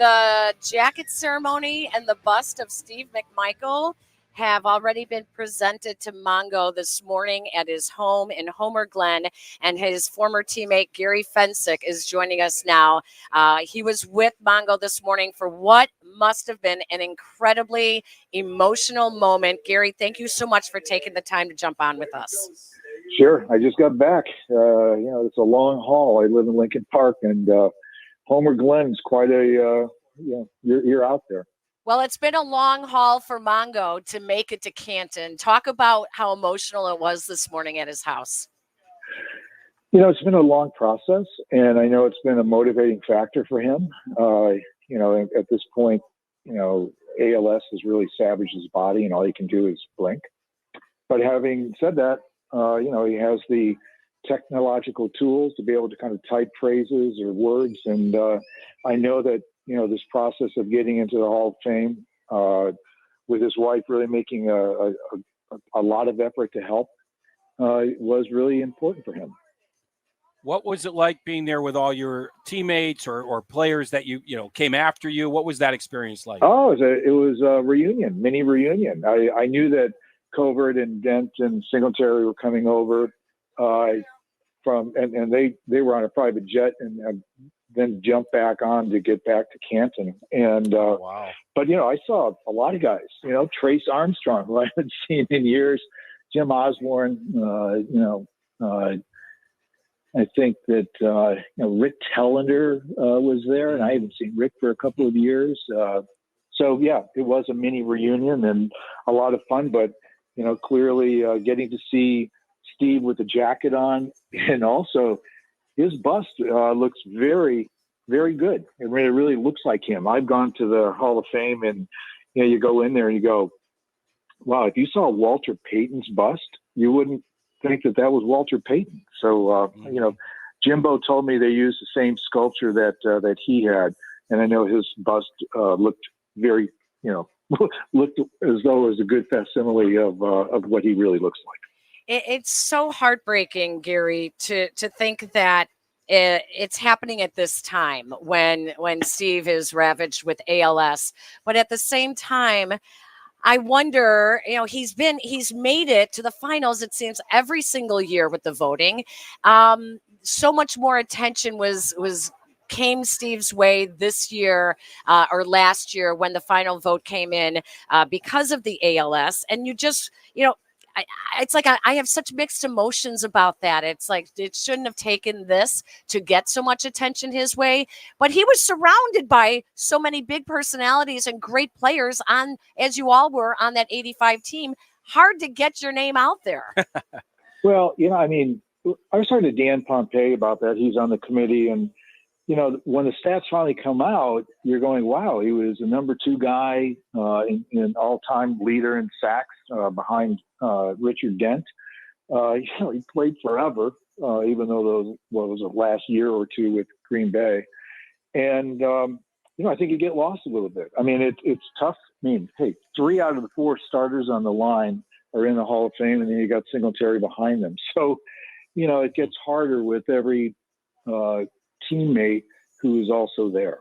The jacket ceremony and the bust of Steve McMichael have already been presented to Mongo this morning at his home in Homer Glen, and his former teammate Gary Fencik is joining us now. He was with Mongo this morning for what must have been an incredibly emotional moment. Gary, thank you so much for taking the time to jump on with us. Sure. I just got back. It's a long haul. I live in Lincoln Park, and Homer Glen is quite a, you're out there. Well, it's been a long haul for Mongo to make it to Canton. Talk about how emotional it was this morning at his house. It's been a long process, and I know it's been a motivating factor for him. At this point, ALS has really savaged his body, and all he can do is blink. But having said that, he has the technological tools to be able to kind of type phrases or words. And I know that, this process of getting into the Hall of Fame with his wife really making a lot of effort to help was really important for him. What was it like being there with all your teammates or players that you came after you? What was that experience like? Oh, it was a reunion, mini reunion. I knew that Covert and Dent and Singletary were coming over and they were on a private jet and then jumped back on to get back to Canton. And wow. But I saw a lot of guys. Trace Armstrong, who I haven't seen in years, Jim Osborne. I think that Rick Tellender was there, and I haven't seen Rick for a couple of years. So yeah, it was a mini reunion and a lot of fun. But clearly getting to see Steve with the jacket on, and also his bust looks very, very good. It really looks like him. I've gone to the Hall of Fame, and you go in there and you go, wow, if you saw Walter Payton's bust, you wouldn't think that was Walter Payton. So, Jimbo told me they used the same sculpture that he had, and I know his bust looked very, looked as though it was a good facsimile of what he really looks like. It's so heartbreaking, Gary, to think that it's happening at this time when Steve is ravaged with ALS. But at the same time, I wonder, he's made it to the finals, it seems, every single year with the voting. So much more attention came Steve's way this year or last year when the final vote came in because of the ALS. And you just, it's like I have such mixed emotions about that. It's like it shouldn't have taken this to get so much attention his way. But he was surrounded by so many big personalities and great players as you all were on that 85 team. Hard to get your name out there. Well, I was talking to Dan Pompei about that. He's on the committee, and when the stats finally come out, you're going, wow, he was the number 2 guy in all-time leader in sacks behind Richard Dent. He played forever, even though was the last year or two with Green Bay. And, I think you get lost a little bit. It's tough. Hey, 3 out of the 4 starters on the line are in the Hall of Fame, and then you got Singletary behind them. So, it gets harder with every teammate who is also there.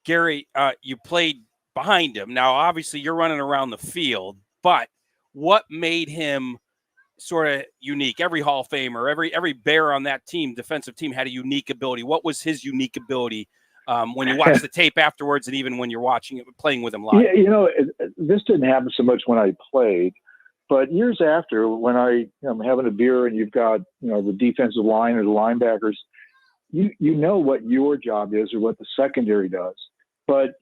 Gary, you played behind him. Now, obviously, you're running around the field, but what made him sort of unique? Every Hall of Famer, every Bear on that team, defensive team, had a unique ability. What was his unique ability when you watch the tape afterwards, and even when you're watching it, playing with him live? Yeah, this didn't happen so much when I played, but years after, when I'm having a beer and you've got the defensive line or the linebackers, you know what your job is or what the secondary does. But,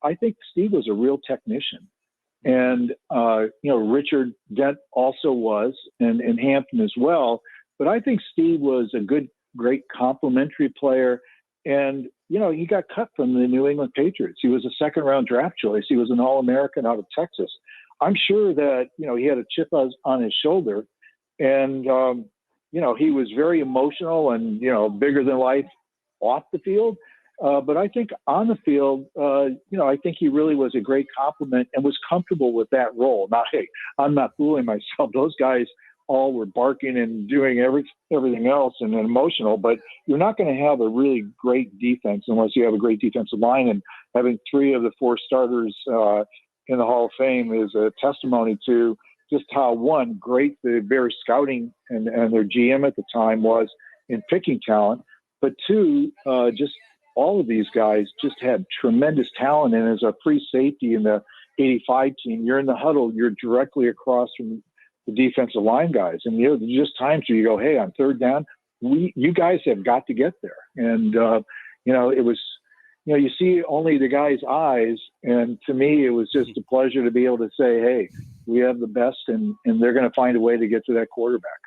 I think Steve was a real technician. And, Richard Dent also was, and Hampton as well. But I think Steve was a great complementary player. And, he got cut from the New England Patriots. He was a second-round draft choice. He was an All-American out of Texas. I'm sure that, he had a chip on his shoulder. And, he was very emotional and, bigger than life off the field. But I think on the field, I think he really was a great compliment and was comfortable with that role. Now, hey, I'm not fooling myself. Those guys all were barking and doing everything else and emotional, but you're not going to have a really great defense unless you have a great defensive line. And having 3 of the 4 starters in the Hall of Fame is a testimony to just how, one, great the Bears scouting and their GM at the time was in picking talent, but 2, just all of these guys just had tremendous talent. And as a free safety in the 85 team, you're in the huddle, you're directly across from the defensive line guys. And there's just times where you go, hey, on third down, you guys have got to get there. And, it was, you see only the guy's eyes. And to me, it was just a pleasure to be able to say, hey, we have the best, and they're going to find a way to get to that quarterback.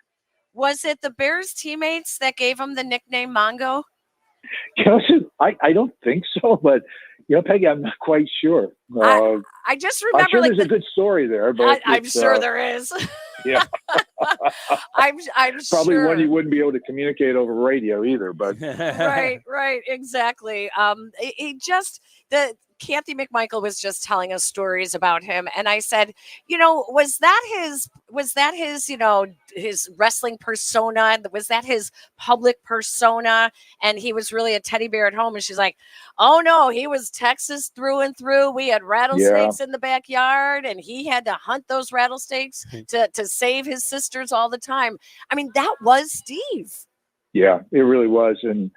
Was it the Bears teammates that gave him the nickname Mongo? I don't think so, but Peggy, I'm not quite sure. I just remember, I'm sure there's a good story there, but I'm sure there is. Yeah, I'm probably sure. one you wouldn't be able to communicate over radio either. But right, exactly. Kathy McMichael was just telling us stories about him, and I said, was that his, his wrestling persona? Was that his public persona? And he was really a teddy bear at home. And she's like, oh no, he was Texas through and through. We had rattlesnakes in the backyard, and he had to hunt those rattlesnakes to save his sisters all the time. I mean, that was Steve. Yeah, it really was. And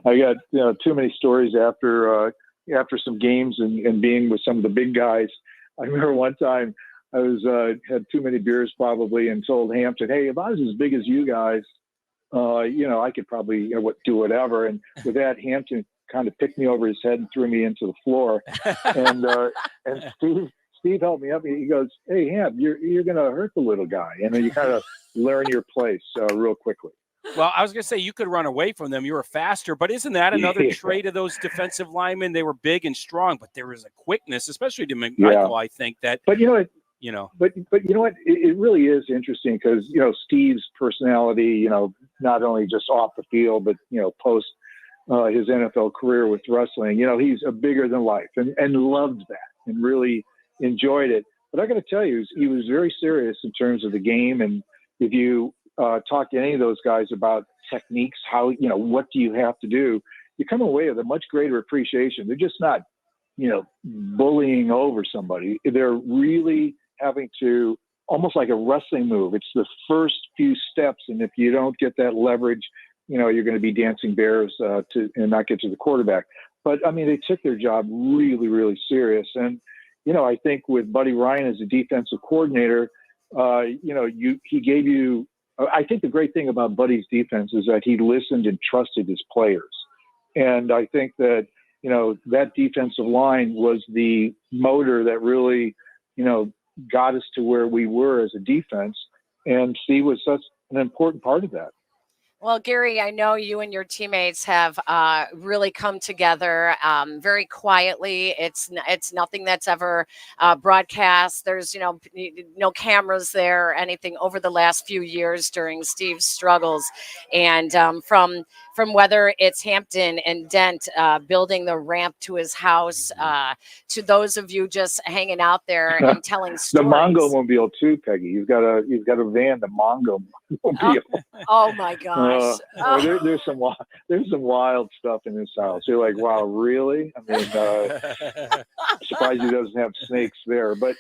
I got too many stories after some games and being with some of the big guys. I remember one time I was had too many beers probably and told Hampton, hey, if I was as big as you guys, I could probably do whatever. And with that, Hampton kind of picked me over his head and threw me into the floor. And Steve helped me up. He goes, hey, Hamp, you're going to hurt the little guy. And then you kind of learn your place real quickly. Well, I was going to say you could run away from them. You were faster, but isn't that another trait of those defensive linemen? They were big and strong, but there was a quickness, especially to McMichael, I think that. But But you know what? It really is interesting because Steve's personality, not only just off the field, but post his NFL career with wrestling, he's a bigger than life and loved that and really enjoyed it. But I got to tell you, he was very serious in terms of the game. And if you talk to any of those guys about techniques, how, what do you have to do? You come away with a much greater appreciation. They're just not, bullying over somebody. They're really having to, almost like a wrestling move. It's the first few steps. And if you don't get that leverage, you're going to be dancing bears and not get to the quarterback. But I mean, they took their job really, really serious. And, I think with Buddy Ryan as a defensive coordinator, he gave you, I think the great thing about Buddy's defense is that he listened and trusted his players. And I think that, that defensive line was the motor that really, got us to where we were as a defense. And Steve was such an important part of that. Well, Gary, I know you and your teammates have really come together very quietly. It's nothing that's ever broadcast. There's no cameras there or anything over the last few years during Steve's struggles, and from whether it's Hampton and Dent building the ramp to his house, to those of you just hanging out there and telling stories. The Mongo mobile too, Peggy. You've got a van, the Mongo mobile. Oh my gosh. There's some wild stuff in this house. You're like, wow, really? I mean, surprised he doesn't have snakes there. But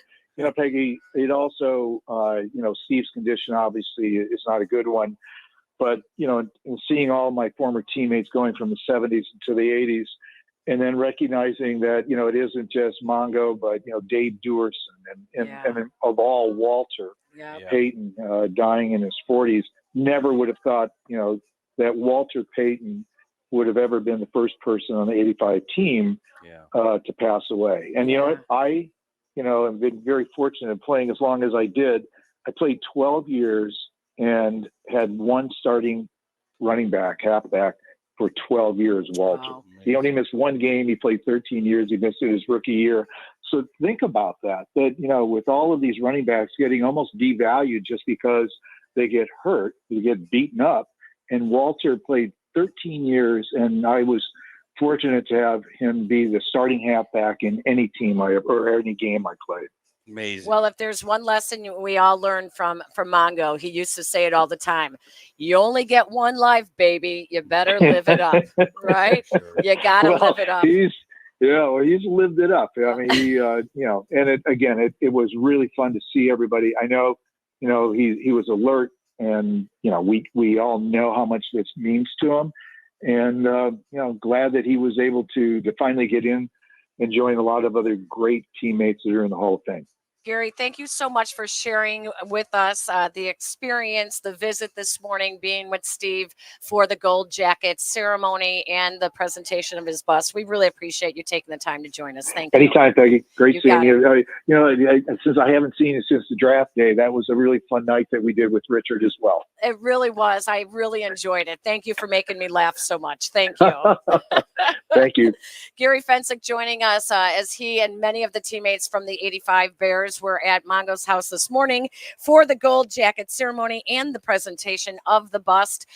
Peggy, it also, Steve's condition obviously is not a good one. But in seeing all my former teammates going from the 70s to the 80s, and then recognizing that it isn't just Mongo, but Dave Duerson and of all Walter Payton dying in his 40s. Never would have thought, that Walter Payton would have ever been the first person on the 85 team to pass away. And, I have been very fortunate in playing as long as I did. I played 12 years and had one starting running back, halfback, for 12 years, Walter. Wow. He only missed one game. He played 13 years. He missed it his rookie year. So think about that, with all of these running backs getting almost devalued just because they get hurt, they get beaten up. And Walter played 13 years, and I was fortunate to have him be the starting halfback in any team or any game I played. Amazing. Well, if there's one lesson we all learned from Mongo, he used to say it all the time. You only get one life, baby. You better live it up, right? Sure. You got to live it up. He's lived it up. I mean, and it was really fun to see everybody. I know, he was alert, and we all know how much this means to him, and glad that he was able to finally get in and join a lot of other great teammates that are in the Hall of Fame. Gary, thank you so much for sharing with us the experience, the visit this morning, being with Steve for the Gold Jacket ceremony and the presentation of his bust. We really appreciate you taking the time to join us. Thank you. Anytime, Peggy. Great seeing you. Since I haven't seen you since the draft day, that was a really fun night that we did with Richard as well. It really was. I really enjoyed it. Thank you for making me laugh so much. Thank you. Thank you. Gary Fencik joining us as he and many of the teammates from the 85 Bears were at Mongo's house this morning for the Gold Jacket ceremony and the presentation of the bust.